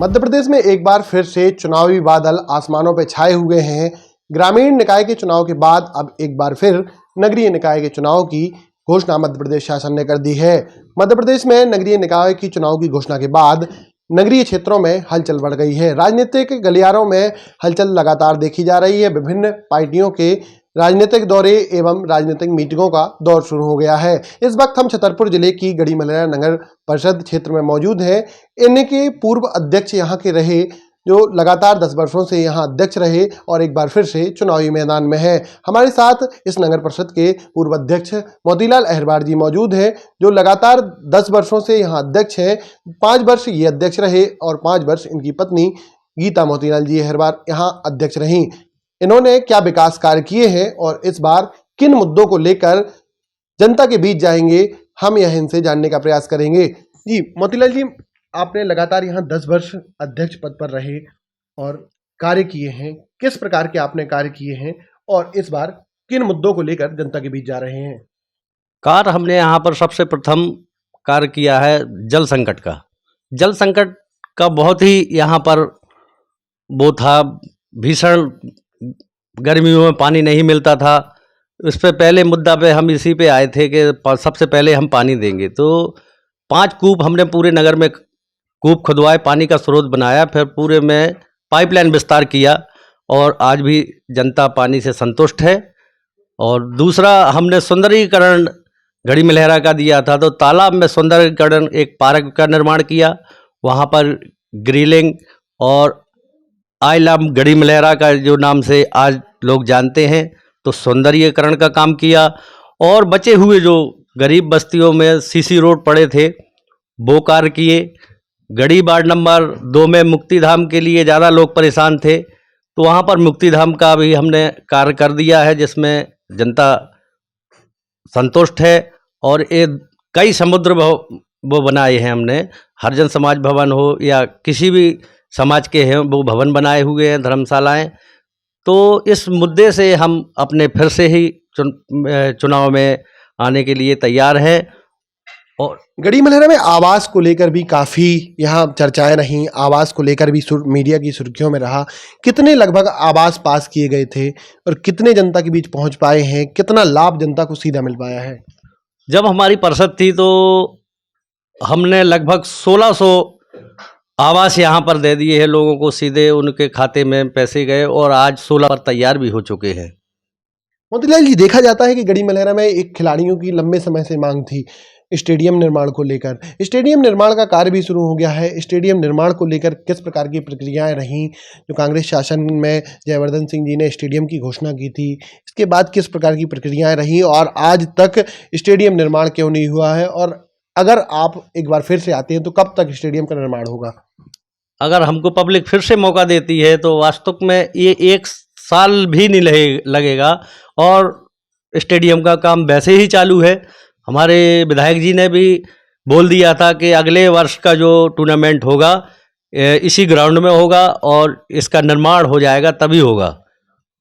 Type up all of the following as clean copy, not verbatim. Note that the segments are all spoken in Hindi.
मध्य प्रदेश में एक बार फिर से चुनावी बादल आसमानों पर छाए हुए हैं। ग्रामीण निकाय के चुनाव के बाद अब एक बार फिर नगरीय निकाय के चुनाव की घोषणा मध्य प्रदेश शासन ने कर दी है। मध्य प्रदेश में नगरीय निकाय की चुनाव की घोषणा के बाद नगरीय क्षेत्रों में हलचल बढ़ गई है। राजनीतिक गलियारों में हलचल लगातार देखी जा रही है। विभिन्न पार्टियों के राजनीतिक दौरे एवं राजनीतिक मीटिंगों का दौर शुरू हो गया है। इस वक्त हम छतरपुर जिले की गढ़ीमलैया नगर परिषद क्षेत्र में मौजूद हैं। इनके पूर्व अध्यक्ष यहाँ के रहे, जो लगातार 10 वर्षों से यहाँ अध्यक्ष रहे और एक बार फिर से चुनावी मैदान में है। हमारे साथ इस नगर परिषद के पूर्व अध्यक्ष मोतीलाल अहिरवार जी मौजूद हैं, जो लगातार 10 वर्षों से यहाँ अध्यक्ष हैं। 5 वर्ष ये अध्यक्ष रहे और 5 वर्ष इनकी पत्नी गीता मोतीलाल जी अहिरवार यहाँ अध्यक्ष रहीं। इन्होंने क्या विकास कार्य किए हैं और इस बार किन मुद्दों को लेकर जनता के बीच जाएंगे, हम यह इनसे जानने का प्रयास करेंगे। जी मोतीलाल जी, आपने लगातार यहाँ 10 वर्ष अध्यक्ष पद पर रहे और कार्य किए हैं। किस प्रकार के आपने कार्य किए हैं और इस बार किन मुद्दों को लेकर जनता के बीच जा रहे हैं? कार्य हमने यहाँ पर सबसे प्रथम कार्य किया है जल संकट का। जल संकट का बहुत ही यहाँ पर वो था, भीषण गर्मियों में पानी नहीं मिलता था। उस पे पहले मुद्दा पे हम इसी पे आए थे कि सबसे पहले हम पानी देंगे। तो 5 कूप हमने पूरे नगर में कूप खुदवाए, पानी का स्रोत बनाया, फिर पूरे में पाइपलाइन विस्तार किया और आज भी जनता पानी से संतुष्ट है। और दूसरा हमने सुंदरीकरण गढ़ीमलैया का दिया था, तो तालाब में सुंदरीकरण एक पार्क का निर्माण किया। वहाँ पर ग्रिलिंग और आई लव गढ़ीमलैया का जो नाम से आज लोग जानते हैं, तो सौंदर्यीकरण का काम किया। और बचे हुए जो गरीब बस्तियों में सीसी रोड पड़े थे वो कार्य किए। गढ़ी वार्ड नंबर 2 में मुक्तिधाम के लिए ज़्यादा लोग परेशान थे, तो वहाँ पर मुक्तिधाम का भी हमने कार्य कर दिया है, जिसमें जनता संतुष्ट है। और ये कई समुद्र वो बनाए हैं हमने, हरिजन समाज भवन हो या किसी भी समाज के हैं वो भवन बनाए हुए हैं, धर्मशालाएं। तो इस मुद्दे से हम अपने फिर से ही चुनाव में आने के लिए तैयार हैं। और गढ़ीमलैया में आवास को लेकर भी काफ़ी यहाँ चर्चाएं रहीं, आवास को लेकर भी मीडिया की सुर्खियों में रहा। कितने लगभग आवास पास किए गए थे और कितने जनता के बीच पहुँच पाए हैं, कितना लाभ जनता को सीधा मिल पाया है? जब हमारी परिषद थी तो हमने लगभग 1600 आवास यहाँ पर दे दिए हैं लोगों को, सीधे उनके खाते में पैसे गए और आज 16 पर तैयार भी हो चुके हैं। मोतीलाल जी, देखा जाता है कि गढ़ीमलैया में एक खिलाड़ियों की लंबे समय से मांग थी स्टेडियम निर्माण को लेकर। स्टेडियम निर्माण का कार्य भी शुरू हो गया है। स्टेडियम निर्माण को लेकर किस प्रकार की प्रक्रियाएं रहीं? जो कांग्रेस शासन में जयवर्धन सिंह जी ने स्टेडियम की घोषणा की थी, इसके बाद किस प्रकार की प्रक्रियाएं रहीं और आज तक स्टेडियम निर्माण क्यों नहीं हुआ है? और अगर आप एक बार फिर से आते हैं तो कब तक स्टेडियम का निर्माण होगा? अगर हमको पब्लिक फिर से मौका देती है तो वास्तव में ये 1 साल भी नहीं लगेगा और स्टेडियम का काम वैसे ही चालू है। हमारे विधायक जी ने भी बोल दिया था कि अगले वर्ष का जो टूर्नामेंट होगा इसी ग्राउंड में होगा और इसका निर्माण हो जाएगा तभी होगा।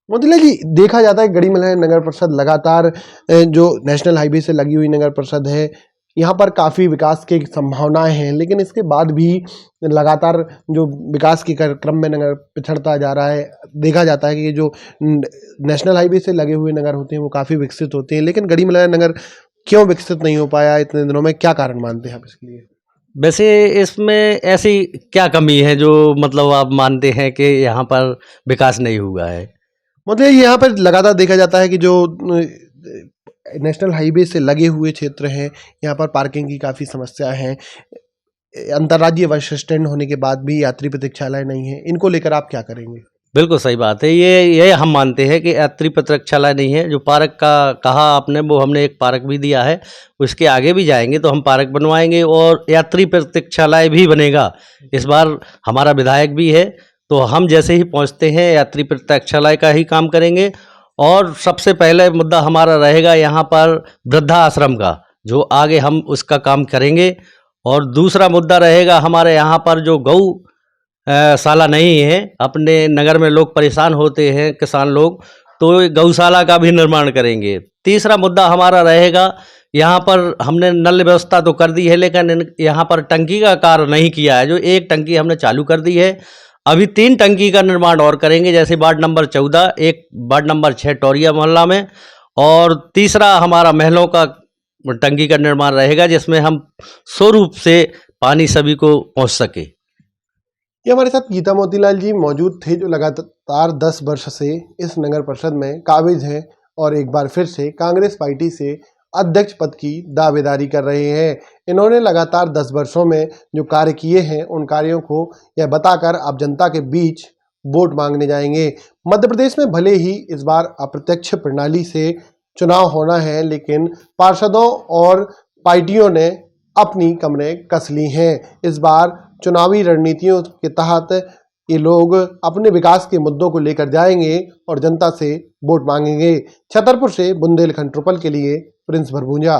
मोतीलाल जी, देखा जाता है गढ़ीमलैया नगर परिषद लगातार जो नेशनल हाईवे से लगी हुई नगर परिषद है, यहाँ पर काफ़ी विकास की संभावनाएं हैं, लेकिन इसके बाद भी लगातार जो विकास के क्रम में नगर पिछड़ता जा रहा है। देखा जाता है कि ये जो नेशनल हाईवे से लगे हुए नगर होते हैं वो काफ़ी विकसित होते हैं, लेकिन गढ़ीमलैया नगर क्यों विकसित नहीं हो पाया इतने दिनों में? क्या कारण मानते हैं आप इसके लिए? वैसे इसमें ऐसी क्या कमी है जो मतलब आप मानते हैं कि यहाँ पर विकास नहीं हुआ है? मतलब यहाँ पर लगातार देखा जाता है कि जो नेशनल हाईवे से लगे हुए क्षेत्र हैं, यहाँ पर पार्किंग की काफ़ी समस्या है। अंतर्राज्यीय बस स्टैंड होने के बाद भी यात्री प्रतीक्षालय नहीं है। इनको लेकर आप क्या करेंगे? बिल्कुल सही बात है। ये हम मानते हैं कि यात्री प्रतीक्षालय नहीं है। जो पार्क का कहा आपने, वो हमने एक पार्क भी दिया है, उसके आगे भी जाएंगे तो हम पार्क बनवाएंगे और यात्री प्रतीक्षालय भी बनेगा। इस बार हमारा विधायक भी है, तो हम जैसे ही पहुंचते हैं यात्री प्रतीक्षालय का ही काम करेंगे। और सबसे पहले मुद्दा हमारा रहेगा यहाँ पर वृद्धाश्रम का, जो आगे हम उसका काम करेंगे। और दूसरा मुद्दा रहेगा हमारे यहाँ पर जो गौ शाला नहीं है, अपने नगर में लोग परेशान होते हैं, किसान लोग, तो गौशाला का भी निर्माण करेंगे। तीसरा मुद्दा हमारा रहेगा, यहाँ पर हमने नल व्यवस्था तो कर दी है, लेकिन यहाँ पर टंकी का कार्य नहीं किया है। जो एक टंकी हमने चालू कर दी है, अभी 3 टंकी का निर्माण और करेंगे, जैसे वार्ड नंबर 14, एक वार्ड नंबर 6 टोरिया मोहल्ला में, और तीसरा हमारा महलों का टंकी का निर्माण रहेगा, जिसमें हम स्वरूप से पानी सभी को पहुँच सके। ये हमारे साथ गीता मोतीलाल जी मौजूद थे, जो लगातार 10 वर्ष से इस नगर परिषद में काबिज हैं और एक बार फिर से कांग्रेस पार्टी से अध्यक्ष पद की दावेदारी कर रहे हैं। इन्होंने लगातार 10 वर्षों में जो कार्य किए हैं, उन कार्यों को यह बताकर आप जनता के बीच वोट मांगने जाएंगे। मध्य प्रदेश में भले ही इस बार अप्रत्यक्ष प्रणाली से चुनाव होना है, लेकिन पार्षदों और पार्टियों ने अपनी कमरें कस ली हैं। इस बार चुनावी रणनीतियों के तहत ये लोग अपने विकास के मुद्दों को लेकर जाएंगे और जनता से वोट मांगेंगे। छतरपुर से बुंदेलखंड ट्रिपल के लिए प्रिंस भरभूंजा।